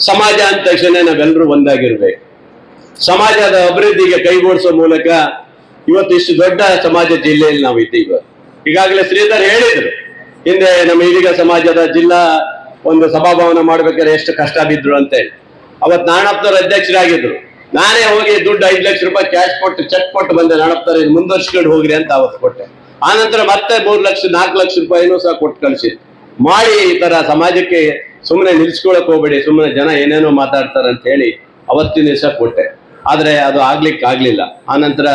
ಸಮಾಜ ಅಂದ ತಕ್ಷಣ ನಾವೆಲ್ಲರೂ ಒಂದಾಗಿರ್ಬೇಕು. ಸಮಾಜದ ಅಭಿವೃದ್ಧಿಗೆ ಕೈಗೂಡಿಸೋ ಮೂಲಕ ಇವತ್ತು ಇಷ್ಟು ದೊಡ್ಡ ಸಮಾಜ ಜಿಲ್ಲೆಯಲ್ಲಿ ನಾವು ಇದ್ದೀವಿ. ಈಗಾಗಲೇ ಶ್ರೀಧರ್ ಹೇಳಿದ್ರು, ಹಿಂದೆ ನಮ್ಮ ಇದೀಗ ಸಮಾಜದ ಜಿಲ್ಲಾ ಒಂದು ಸಭಾಭವನ ಮಾಡ್ಬೇಕಾದ್ರೆ ಎಷ್ಟು ಕಷ್ಟ ಬಿದ್ರು ಅಂತ ಹೇಳಿ. ಅವತ್ತು ನಾಣಪ್ಪನವ್ರ ಅಧ್ಯಕ್ಷರಾಗಿದ್ರು. ನಾನೇ ಹೋಗಿ ದುಡ್ಡು 5 ಲಕ್ಷ ರೂಪಾಯಿ ಕ್ಯಾಶ್ ಕೊಟ್ಟು ಚೆಕ್ ಕೊಟ್ಟು ಬಂದೆ, ನಾಣಪ್ಪನವ್ರ ಮುಂದುವರ್ಸ್ಕೊಂಡು ಹೋಗ್ರಿ ಅಂತ ಅವತ್ತು ಕೊಟ್ಟೆ. ಆನಂತರ ಮತ್ತೆ 3 ಲಕ್ಷ 4 ಲಕ್ಷ ರೂಪಾಯಿನೂ ಸಹ ಕೊಟ್ಟು ಕಳಿಸಿ ಮಾಡಿ. ಈ ತರ ಸಮಾಜಕ್ಕೆ ಸುಮ್ಮನೆ ನಿಲ್ಸ್ಕೊಳಕ್ ಹೋಗ್ಬೇಡಿ, ಸುಮ್ಮನೆ ಜನ ಏನೇನೋ ಮಾತಾಡ್ತಾರೆ ಅಂತ ಹೇಳಿ ಅವತ್ತಿನ ದಿವಸ ಕೊಟ್ಟೆ. ಆದ್ರೆ ಅದು ಆಗ್ಲಿಲ್ಲ. ಆನಂತರ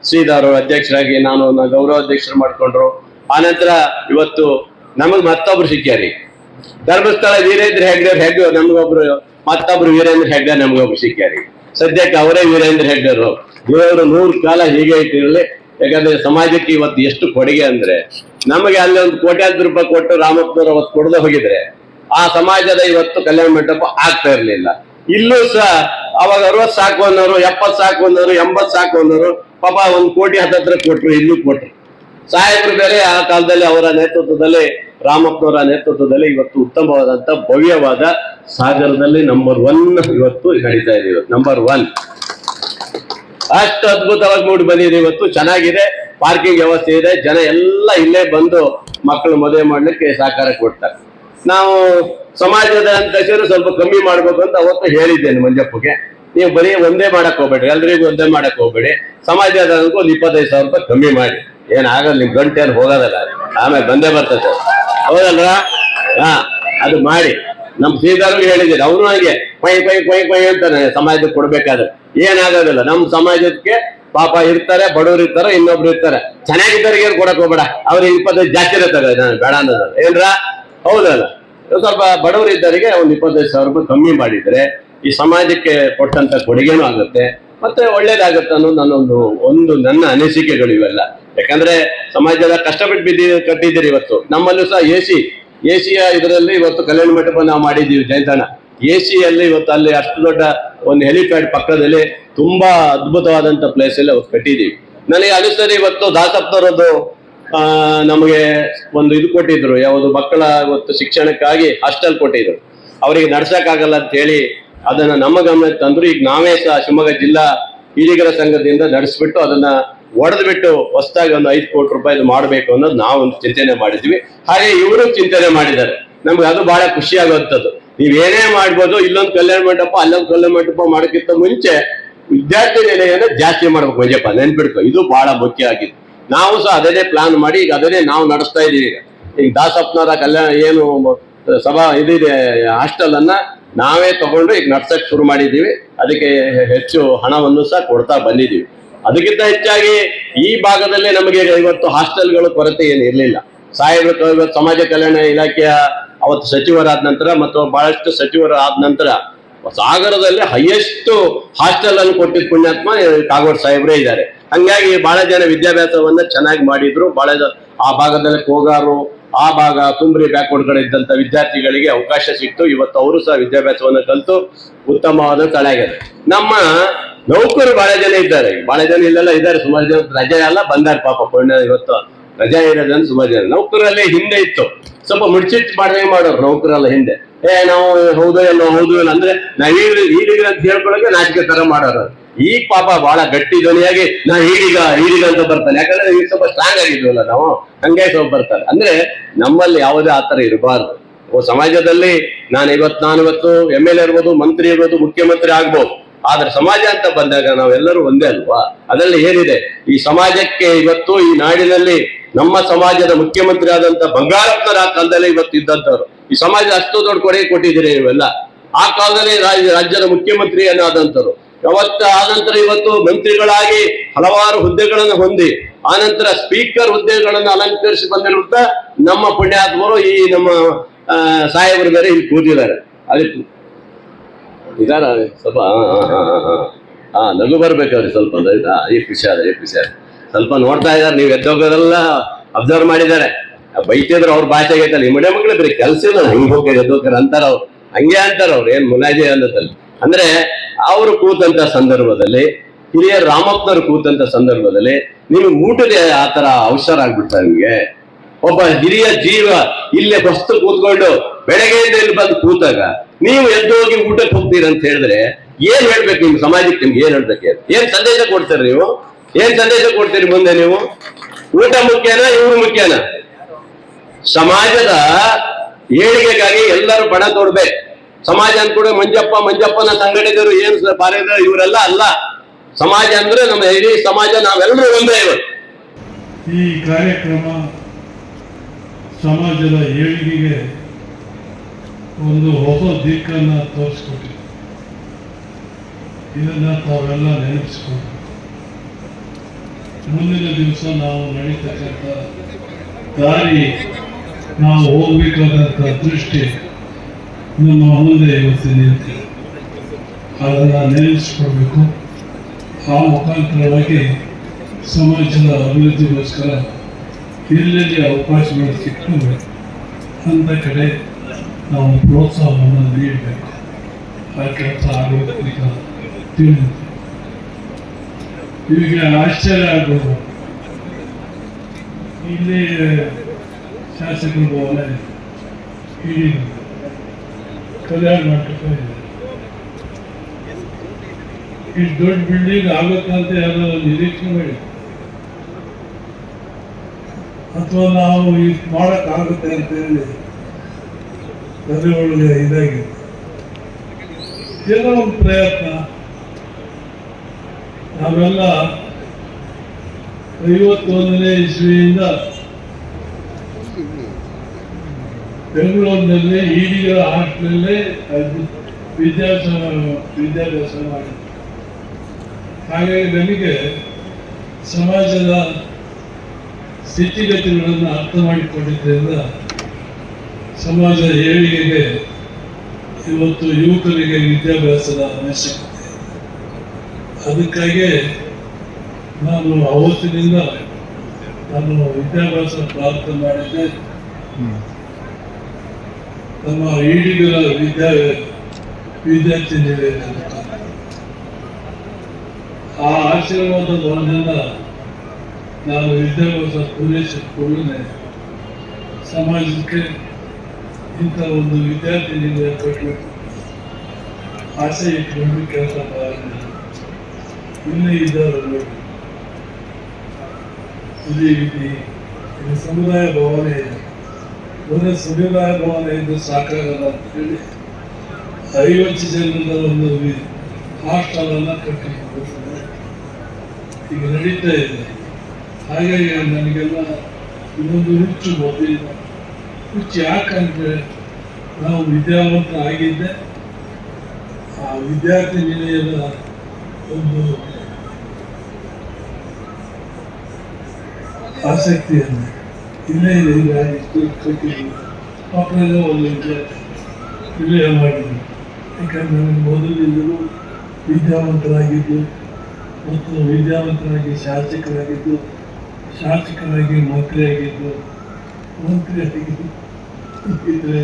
ಶ್ರೀಧರ್ ಅಧ್ಯಕ್ಷರಾಗಿ ನಾನು ಗೌರವ ಅಧ್ಯಕ್ಷರು ಮಾಡ್ಕೊಂಡ್ರು. ಆನಂತರ ಇವತ್ತು ನಮಗ್ ಮತ್ತೊಬ್ರು ಸಿಕ್ಕ್ಯಾರಿ, ಧರ್ಮಸ್ಥಳ ವೀರೇಂದ್ರ ಹೆಗ್ಡೆ ನಮ್ಗೊಬ್ರು, ಮತ್ತೊಬ್ರು ವೀರೇಂದ್ರ ಹೆಗ್ಡೆ ನಮ್ಗೊಬ್ರು ಸಿಕ್ಕ್ಯಾರಿ. ಸದ್ಯಕ್ಕೆ ಅವರೇ ವೀರೇಂದ್ರ ಹೆಗ್ಡರು. ದೇವರು 100 ಕಾಲ ಹೀಗೆ ಇಟ್ಟಿರಲಿ. ಯಾಕಂದ್ರೆ ಸಮಾಜಕ್ಕೆ ಇವತ್ತು ಎಷ್ಟು ಕೊಡುಗೆ ಅಂದ್ರೆ, ನಮಗೆ ಅಲ್ಲಿ ಒಂದು ಕೋಟ್ಯಾಂತರ ರೂಪಾಯಿ ಕೊಟ್ಟು ರಾಮಪ್ಪನವರು ಅವತ್ತು ಕೊಡದೆ ಹೋಗಿದ್ರೆ ಆ ಸಮಾಜದ ಇವತ್ತು ಕಲ್ಯಾಣ ಮಂಟಪ ಆಗ್ತಾ ಇರ್ಲಿಲ್ಲ. ಇಲ್ಲೂ ಸಹ ಅವಾಗ 60 ಸಾಕು ಅನ್ನೋರು, 70 ಸಾಕು ಅನ್ನೋರು, 80 ಸಾಕು ಅನ್ನೋರು ಪಾಪ 1 ಕೋಟಿ ಹತ್ತತ್ರ ಕೊಟ್ರು, ಇಲ್ಲೂ ಕೊಟ್ರು. ಸಾಹೇಬರು ಬೇರೆ ಆ ಕಾಲದಲ್ಲಿ ಅವರ ನೇತೃತ್ವದಲ್ಲಿ, ರಾಮಪ್ಪನವರ ನೇತೃತ್ವದಲ್ಲಿ ಇವತ್ತು ಉತ್ತಮವಾದಂತ ಭವ್ಯವಾದ ಸಾಗರದಲ್ಲಿ ನಂಬರ್ 1 ಇವತ್ತು ನಡೀತಾ ಇದೆ. ನಂಬರ್ 1 ಅಷ್ಟು ಅದ್ಭುತವಾಗಿ ಮೂಡಿ ಬಂದಿದೆ. ಇವತ್ತು ಚೆನ್ನಾಗಿದೆ, ಪಾರ್ಕಿಂಗ್ ವ್ಯವಸ್ಥೆ ಇದೆ, ಜನ ಎಲ್ಲ ಇಲ್ಲೇ ಬಂದು ಮಕ್ಕಳು ಮದುವೆ ಮಾಡ್ಲಿಕ್ಕೆ ಸಹಕಾರ ಕೊಡ್ತಾರೆ. ನಾವು ಸಮಾಜದ ಅಂತ ಸ್ವಲ್ಪ ಕಮ್ಮಿ ಮಾಡ್ಬೇಕು ಅಂತ ಅವತ್ತು ಹೇಳಿದ್ದೇನೆ ಮಂಜಪ್ಪಗೆ. ನೀವು ಬರೀ ಒಂದೇ ಮಾಡಕ್ ಹೋಗ್ಬೇಡಿ, ಎಲ್ರಿಗೂ ಒಂದೇ ಮಾಡಕ್ ಹೋಗ್ಬೇಡಿ, ಸಮಾಜದ ಒಂದು 25,000 ರೂಪಾಯಿ ಕಮ್ಮಿ ಮಾಡಿ. ಏನಾಗಲ್ಲ, ನಿಮ್ ಗಂಟೆ ಏನು ಹೋಗೋದಲ್ಲ, ಆಮೇಲೆ ಬಂದೇ ಬರ್ತದೆ, ಹೌದಲ್ವಾ? ಅದು ಮಾಡಿ. ನಮ್ ಶ್ರೀಧರ್ಗೆ ಹೇಳಿದ್ದೀರಿ, ಅವನು ಹಾಗೆ ಕೊಯ್ ಅಂತಾನೆ ಸಮಾಜಕ್ಕೆ ಕೊಡ್ಬೇಕಾದ್ರೆ. ಏನಾಗೋದಿಲ್ಲ, ನಮ್ ಸಮಾಜಕ್ಕೆ ಪಾಪ ಇರ್ತಾರೆ, ಬಡವರು ಇರ್ತಾರೆ, ಇನ್ನೊಬ್ರು ಇರ್ತಾರೆ. ಚೆನ್ನಾಗಿದ್ದವ್ರಿಗೆ ಏನು ಕೊಡಕ್ ಹೋಗ್ಬೇಡ, ಅವ್ರಿಗೆ 25 ಜಾಸ್ತಿ ಇರ್ತದೆ, ನಾನು ಬೇಡ ಅನ್ನೋದು ಏನ್ರ, ಹೌದಲ್ಲ? ಸ್ವಲ್ಪ ಬಡವರು ಇದ್ದವರಿಗೆ ಒಂದು 25,000 ರೂಪಾಯಿ ಕಮ್ಮಿ ಮಾಡಿದ್ರೆ ಈ ಸಮಾಜಕ್ಕೆ ಕೊಟ್ಟಂತ ಕೊಡುಗೆನೂ ಆಗುತ್ತೆ, ಮತ್ತೆ ಒಳ್ಳೇದಾಗುತ್ತೆ ಅನ್ನೋದು ನನ್ನ ಅನಿಸಿಕೆಗಳು ಇವೆಲ್ಲ. ಯಾಕಂದ್ರೆ ಸಮಾಜದ ಕಷ್ಟಪಟ್ಟು ಕಟ್ಟಿದ್ದೀರಿ. ಇವತ್ತು ನಮ್ಮಲ್ಲೂ ಸಹ ಎಸಿಯ ಇದರಲ್ಲಿ ಇವತ್ತು ಕಲ್ಯಾಣ ಮಂಟಪ ನಾವು ಮಾಡಿದ್ದೀವಿ ಜಯಂತಣ್ಣ. ಎಸಿಯಲ್ಲಿ ಇವತ್ತು ಅಲ್ಲಿ ಅಷ್ಟು ದೊಡ್ಡ ಒಂದು ಹೆಲಿಪ್ಯಾಡ್ ಪಕ್ಕದಲ್ಲಿ ತುಂಬಾ ಅದ್ಭುತವಾದಂತ ಪ್ಲೇಸ್ ಅಲ್ಲಿ ಅವತ್ತು ಕಟ್ಟಿದ್ದೀವಿ. ನನಗೆ ಅನಿಸ್ತದೆ ಇವತ್ತು ದಾಸಪ್ಪನವರದ್ದು ನಮಗೆ ಒಂದು ಇದು ಕೊಟ್ಟಿದ್ರು, ಯಾವುದು ಮಕ್ಕಳ ಇವತ್ತು ಶಿಕ್ಷಣಕ್ಕಾಗಿ ಹಾಸ್ಟೆಲ್ ಕೊಟ್ಟಿದ್ರು. ಅವರಿಗೆ ನಡ್ಸಕ್ಕಾಗಲ್ಲ ಅಂತ ಹೇಳಿ ಅದನ್ನ ನಮ್ಮ ಗಮನಕ್ಕೆ ತಂದ್ರು. ಈಗ ನಾವೇ ಸಹ ಶಿವಮೊಗ್ಗ ಜಿಲ್ಲಾ ಈಡಿಗರ ಸಂಘದಿಂದ ನಡೆಸ್ಬಿಟ್ಟು ಅದನ್ನ ಒಡೆದ್ಬಿಟ್ಟು ಹೊಸದಾಗಿ ಒಂದು 5 ಕೋಟಿ ರೂಪಾಯಿ ಮಾಡಬೇಕು ಅನ್ನೋದು ನಾವು ಒಂದು ಚಿಂತನೆ ಮಾಡಿದ್ವಿ. ಹಾಗೆ ಇವರು ಚಿಂತನೆ ಮಾಡಿದ್ದಾರೆ. ನಮ್ಗೆ ಅದು ಬಹಳ ಖುಷಿ ಆಗುವಂಥದ್ದು. ನೀವೇನೇ ಮಾಡ್ಬೋದು, ಇಲ್ಲೊಂದು ಕಲ್ಯಾಣ ಮಂಟಪ ಅಲ್ಲೊಂದು ಕಲ್ಯಾಣ ಮಂಟಪ ಮಾಡೋಕ್ಕಿಂತ ಮುಂಚೆ ವಿದ್ಯಾರ್ಥಿ ನಿಲಯನ ಜಾಸ್ತಿ ಮಾಡ್ಬೇಕು ಮಂಜಪ್ಪ, ನೆನ್ಪಿಡ್ಕೊ. ಇದು ಬಹಳ ಮುಖ್ಯ ಆಗಿತ್ತು. ನಾವು ಸಹ ಅದನ್ನೇ ಪ್ಲಾನ್ ಮಾಡಿ ಈಗ ಅದನ್ನೇ ನಾವು ನಡೆಸ್ತಾ ಇದೀವಿ. ಈಗ ದಾಸಪ್ಪನವರ ಕಲ್ಯಾಣ ಏನು ಸಭಾ ಇದಿದೆ ಹಾಸ್ಟೆಲ್ ಅನ್ನ ನಾವೇ ತಗೊಂಡು ಈಗ ನಡ್ಸಕ್ ಶುರು ಮಾಡಿದ್ದೀವಿ. ಅದಕ್ಕೆ ಹೆಚ್ಚು ಹಣವನ್ನು ಸಹ ಕೊಡ್ತಾ ಬಂದಿದ್ದೀವಿ. ಅದಕ್ಕಿಂತ ಹೆಚ್ಚಾಗಿ ಈ ಭಾಗದಲ್ಲಿ ನಮಗೆ ಇವತ್ತು ಹಾಸ್ಟೆಲ್ಗಳು ಕೊರತೆ ಏನು ಇರಲಿಲ್ಲ. ಸಾಹೇಬರು ಸಮಾಜ ಕಲ್ಯಾಣ ಇಲಾಖೆಯ ಅವತ್ತು ಸಚಿವರಾದ ನಂತರ ಮತ್ತು ಬಹಳಷ್ಟು ಸಚಿವರು ಆದ ನಂತರ ಸಾಗರದಲ್ಲಿ ಹೈಯೆಸ್ಟ್ ಹಾಸ್ಟೆಲ್ ಅನ್ನು ಕೊಟ್ಟಿದ್ದ ಪುಣ್ಯಾತ್ಮ ಕಾಗೋಡು ಸಾಹೇಬ್ರೇ ಇದ್ದಾರೆ. ಹಂಗಾಗಿ ಬಹಳ ಜನ ವಿದ್ಯಾಭ್ಯಾಸವನ್ನ ಚೆನ್ನಾಗಿ ಮಾಡಿದ್ರು. ಬಹಳ ಆ ಭಾಗದಲ್ಲಿ ಕೋಗಾರು, ಆ ಭಾಗ ತುಂಬ್ರಿ ಬ್ಯಾಕ್ವರ್ಡ್ ಕಡೆ ಇದ್ದಂತ ವಿದ್ಯಾರ್ಥಿಗಳಿಗೆ ಅವಕಾಶ ಸಿಕ್ತು. ಇವತ್ತು ಅವರು ಸಹ ವಿದ್ಯಾಭ್ಯಾಸವನ್ನು ಕಲಿತು ಉತ್ತಮವಾದ ತಳಾಗಿದೆ. ನಮ್ಮ ನೌಕರು ಬಹಳ ಜನ ಇದ್ದಾರೆ, ಬಹಳ ಜನ ಇಲ್ಲೆಲ್ಲ ಇದ್ದಾರೆ, ಸುಮಾರು ಜನ ರಜೆ ಎಲ್ಲ ಬಂದಾರೆ ಪಾಪ ಪುಣ್ಯ. ಇವತ್ತು ರಜಾ ಇರೋದನ್ನು ಸುಮಾರು ಜನ. ನೌಕರಲ್ಲಿ ಹಿಂದೆ ಇತ್ತು ಸ್ವಲ್ಪ ಮುಡ್ಚಿಟ್ ಮಾಡ್ದಂಗೆ ಮಾಡೋರು ನೌಕರಲ್ಲ ಹಿಂದೆ. ನಾವು ಹೌದು ಎಲ್ಲ ಅಂದ್ರೆ ನಾವ್ ಈಡಿಗ ಅಂತ ಹೇಳ್ಕೊಳಕ್ಕೆ ನಾಚಿಕೆ ತರ ಮಾಡೋರು. ಈಗ ಪಾಪ ಬಹಳ ಗಟ್ಟಿ ಧ್ವನಿಯಾಗಿ ನಾ ಈಡಿಗ ಅಂತ ಬರ್ತಾನೆ. ಯಾಕಂದ್ರೆ ಈಗ ಸ್ವಲ್ಪ ಸ್ಟ್ರಾಂಗ್ ಆಗಿದ್ವಲ್ಲ ನಾವು, ಹಂಗಾಗಿ ಸ್ವಲ್ಪ ಬರ್ತಾರೆ. ಅಂದ್ರೆ ನಮ್ಮಲ್ಲಿ ಯಾವುದೇ ಆತರ ಇರಬಾರ್ದು. ಸಮಾಜದಲ್ಲಿ ನಾನು ಇವತ್ತು MLA ಇರ್ಬೋದು, ಮಂತ್ರಿ ಇರ್ಬೋದು, ಮುಖ್ಯಮಂತ್ರಿ ಆಗ್ಬೋದು, ಆದ್ರೆ ಸಮಾಜ ಅಂತ ಬಂದಾಗ ನಾವೆಲ್ಲರೂ ಒಂದೇ ಅಲ್ವಾ? ಅದರಲ್ಲಿ ಏನಿದೆ, ಈ ಸಮಾಜಕ್ಕೆ ಇವತ್ತು ಈ ನಾಡಿನಲ್ಲಿ ನಮ್ಮ ಸಮಾಜದ ಮುಖ್ಯಮಂತ್ರಿ ಆದಂತ ಬಂಗಾರಪ್ಪನವರ ಆ ಕಾಲದಲ್ಲಿ ಇವತ್ತು ಇದ್ದಂಥವ್ರು. ಈ ಸಮಾಜ ಅಷ್ಟು ದೊಡ್ಡ ಕೊಡುಗೆ ಕೊಟ್ಟಿದ್ದೀರಿ ನೀವೆಲ್ಲ. ಆ ಕಾಲದಲ್ಲಿ ರಾಜ್ಯದ ಮುಖ್ಯಮಂತ್ರಿ ಆದಂತರು ಯಾವತ್ತ ಆನಂತರ ಇವತ್ತು ಮಂತ್ರಿಗಳಾಗಿ ಹಲವಾರು ಹುದ್ದೆಗಳನ್ನು ಹೊಂದಿ ಆನಂತರ ಸ್ಪೀಕರ್ ಹುದ್ದೆಗಳನ್ನು ಅಲಂಕರಿಸಿ ಬಂದಿರುವಂತ ನಮ್ಮ ಪುಣ್ಯಾತ್ಮರು ಈ ನಮ್ಮ ಸಾಹೇಬರು ಬೇರೆ ಇಲ್ಲಿ ಕೂತಿದ್ದಾರೆ. ಅದಕ್ಕೆ ಇದಾರ ಸ್ವಲ್ಪ ನಗು ಬರ್ಬೇಕಾದ್ರೆ ಸ್ವಲ್ಪ ಈ ವಿಷಯ ಸ್ವಲ್ಪ ನೋಡ್ತಾ ಇದಾರೆ. ನೀವು ಎದ್ದೋಗೋದೆಲ್ಲ ಅಬ್ಸರ್ವ್ ಮಾಡಿದ್ದಾರೆ. ಬೈತಿದ್ರು ಅವ್ರ ಭಾಷೆಗೆ ಐತಲ್ಲ, ಈ ಮಡೆ ಮಕ್ಳು ಬರೀ ಕೆಲ್ಸ ಇಲ್ಲ, ಹಂಗೆ ಹೋಗಿ ಎದ್ದೋಗ್ತಾರೆ ಅಂತಾರ ಅವ್ರು. ಹಂಗೆ ಅಂತಾರ ಅವ್ರು, ಏನ್ ಮುನಾಜಿ ಅನ್ನೋದಲ್ಲಿ. ಅಂದ್ರೆ ಅವರು ಕೂತಂತ ಸಂದರ್ಭದಲ್ಲಿ, ಹಿರಿಯ ರಾಮಪ್ಪನವ್ರು ಕೂತಂತ ಸಂದರ್ಭದಲ್ಲಿ ನಿಮ್ಗೆ ಊಟದ ಆತರ ಅವಸರ ಆಗ್ಬಿಡ್ತಾರೆ. ನಿಮ್ಗೆ ಒಬ್ಬ ಹಿರಿಯ ಜೀವ ಇಲ್ಲೇ ಬಸ್ತು ಕೂತ್ಕೊಂಡು ಬೆಳಗ್ಗೆಯಿಂದ ಇಲ್ಲಿ ಬಂದು ಕೂತಾಗ ನೀವು ಎದ್ದು ಹೋಗಿ ಊಟಕ್ಕೆ ಹೋಗ್ತೀರ ಅಂತ ಹೇಳಿದ್ರೆ ಏನ್ ಹೇಳ್ಬೇಕು ನಿಮ್ ಸಮಾಜಕ್ಕೆ? ನಿಮ್ಗೆ ಏನ್ ಹೇಳ್ಬೇಕು? ಏನ್ ಸಂದೇಶ ಕೊಡ್ತೀರಿ ನೀವು? ಏನ್ ಸಂದೇಶ ಕೊಡ್ತೀರಿ ಮುಂದೆ ನೀವು? ಊಟ ಮುಖ್ಯನಾ ಇವ್ರು ಮುಖ್ಯನಾ? ಸಮಾಜದ ಏಳಿಗೆಗಾಗಿ ಎಲ್ಲರೂ ಪಣ ತೊಡ್ಬೇಕು. ಸಮಾಜ ಅಂದ್ಕೂಡ ಮಂಜಪ್ಪನ ಸಂಘಟಕರು ಏನು ಬಾರಿದ ಇವರೆಲ್ಲ ಅಲ್ಲ. ಸಮಾಜ ಅಂದ್ರೆ ನಮ್ಮ ಇಡೀ ಸಮಾಜ, ನಾವೆಲ್ಲರೂ ಒಂದೇ. ಇವತ್ತು ಈ ಕಾರ್ಯಕ್ರಮ ಸಮಾಜದ ಏಳಿಗೆಗೆ ಒಂದು ಹೊಸ ದಿಕ್ಕನ್ನು ತೋರಿಸ್ಕೊಟ್ಟಿದೆ. ಇದನ್ನ ತಾವೆಲ್ಲ ನೆನಪಿಸ್ಕೊಂಡು ಮುಂದಿನ ದಿವಸ ನಾವು ನಡೀತಕ್ಕಂಥ ದಾರಿ, ನಾವು ಹೋಗ್ಬೇಕಾದಂಥ ದೃಷ್ಟಿ ನಮ್ಮ ಮುಂದೆ ಇವತ್ತಿನ ಅದನ್ನು ನೆನಪಿಸ್ಕೊಳ್ಬೇಕು. ಆ ಮುಖಾಂತರವಾಗಿ ಸಮಾಜದ ಅಭಿವೃದ್ಧಿಗೋಸ್ಕರ ಎಲ್ಲೆಲ್ಲಿ ಅವಕಾಶಗಳು ಸಿಗ್ತವೆ ಅಂತ ಕಡೆ ನಾವು ಪ್ರೋತ್ಸಾಹವನ್ನು ನೀಡಬೇಕು. ಆ ಕೆಲಸ ಆಗೋದಕ್ಕೆ ತಿಳಿದು ಈಗ ಆಶ್ಚರ್ಯ ಆಗ್ಬೋದು. ಇಲ್ಲಿ ಶಾಸಕರ ಭವನ ಇಡೀ ಕಲ್ಯಾಣ ಮಂಟಪ ಇದೆ. ಇಷ್ಟು ದೊಡ್ಡ ಬಿಲ್ಡಿಂಗ್ ಆಗುತ್ತಂತ ಯಾರೋ ನಿರೀಕ್ಷೆ ಮಾಡಿ, ಅಥವಾ ನಾವು ಇಷ್ಟು ಮಾಡೋಕ್ಕಾಗುತ್ತೆ ಅಂತ ಹೇಳಿ ತಲೆ ಒಳಗೆ ಇದಾಗಿದೆ. ಏನೋ ಒಂದು ಪ್ರಯತ್ನ. ನಾವೆಲ್ಲ 51ನೇ ಇಸ್ವಿಯಿಂದ ಬೆಂಗಳೂರಿನಲ್ಲಿ ಈಡಿಗರ ಹಾಸ್ಟೆಲಲ್ಲೇ ವಿದ್ಯಾಭ್ಯಾಸ ಮಾಡಿ, ಹಾಗಾಗಿ ನನಗೆ ಸಮಾಜದ ಸ್ಥಿತಿಗತಿಗಳನ್ನು ಅರ್ಥ ಮಾಡಿಕೊಂಡಿದ್ದರಿಂದ ಸಮಾಜ ಏಳಿಗೆಗೆ ಇವತ್ತು ಯುವಕರಿಗೆ ವಿದ್ಯಾಭ್ಯಾಸದ ಅವಶ್ಯಕತೆ. ಅದಕ್ಕಾಗಿ ನಾನು ಅವತ್ತಿನಿಂದ ನಾನು ವಿದ್ಯಾಭ್ಯಾಸ ಪ್ರಾರಂಭ ಮಾಡಿದ್ದೆ. ನಮ್ಮ ಈಡಿಗರ ವಿದ್ಯಾರ್ಥಿ ನಿಲಯದ ಆ ಆಶೀರ್ವಾದ ಬಲದಿಂದ ನಾನು ವಿದ್ಯಾಭ್ಯಾಸ ಪೂರೈಸಿಕೊಳ್ಳೆ ಸಮಾಜಕ್ಕೆ ಇಂಥ ಒಂದು ವಿದ್ಯಾರ್ಥಿ ನಿಲಯ ಕಟ್ಟಬೇಕು ಆಸೆ ಇಟ್ಕೊಂಡು ಕೆಲಸ ಮಾಡಿದೆ. ಇನ್ನೇ ಇದ್ದಾರೆ ಇದು ಸಮುದಾಯ ಭವನ ಇದೆ. ಒಂದೇ ಸಮುದಾಯ ಭವನ ಇದ್ದು ಸಾಕಾಗಲ್ಲ ಅಂತ ಹೇಳಿ 50 ಜನರ ಒಂದು ಹಾಸ್ಟೆಲ್ ಅನ್ನ ಕಟ್ಟಿಕೊಂಡು ಈಗ ನಡೀತಾ ಇದೆ. ಹಾಗಾಗಿ ನನಗೆಲ್ಲ ಇನ್ನೊಂದು ಹುಚ್ಚು ಮೊದಲಿನ ಹುಚ್ಚು. ಯಾಕಂದ್ರೆ ನಾವು ವಿದ್ಯಾವಂತ ಆಗಿದ್ದೆ ಆ ವಿದ್ಯಾರ್ಥಿ ನಿಲಯದ ಒಂದು ಆಸಕ್ತಿಯನ್ನು ಇಲ್ಲೇ ಇದೆ. ಈಗ ಇಷ್ಟು ಕಟ್ಟಿದ್ದು ಮಕ್ಕಳೆಲ್ಲ ಒಂದು ನಿಲಯ ಮಾಡಿದ್ವಿ. ಯಾಕಂದ್ರೆ ನನಗೆ ಮೊದಲಿಂದಲೂ ವಿದ್ಯಾವಂತರಾಗಿದ್ದು ಮತ್ತು ವಿದ್ಯಾವಂತರಾಗಿ ಶಾಸಕರಾಗಿದ್ದು, ಶಾಸಕರಾಗಿ ಮಂತ್ರಿಯಾಗಿದ್ದು, ಮಂತ್ರಿಯಾಗಿದ್ದು ಇದ್ದರೆ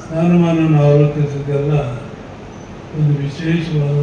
ಸ್ಥಾನಮಾನವನ್ನು ಅವಲೋಕಿಸಿದೆಲ್ಲ ಒಂದು ವಿಶೇಷವಾದ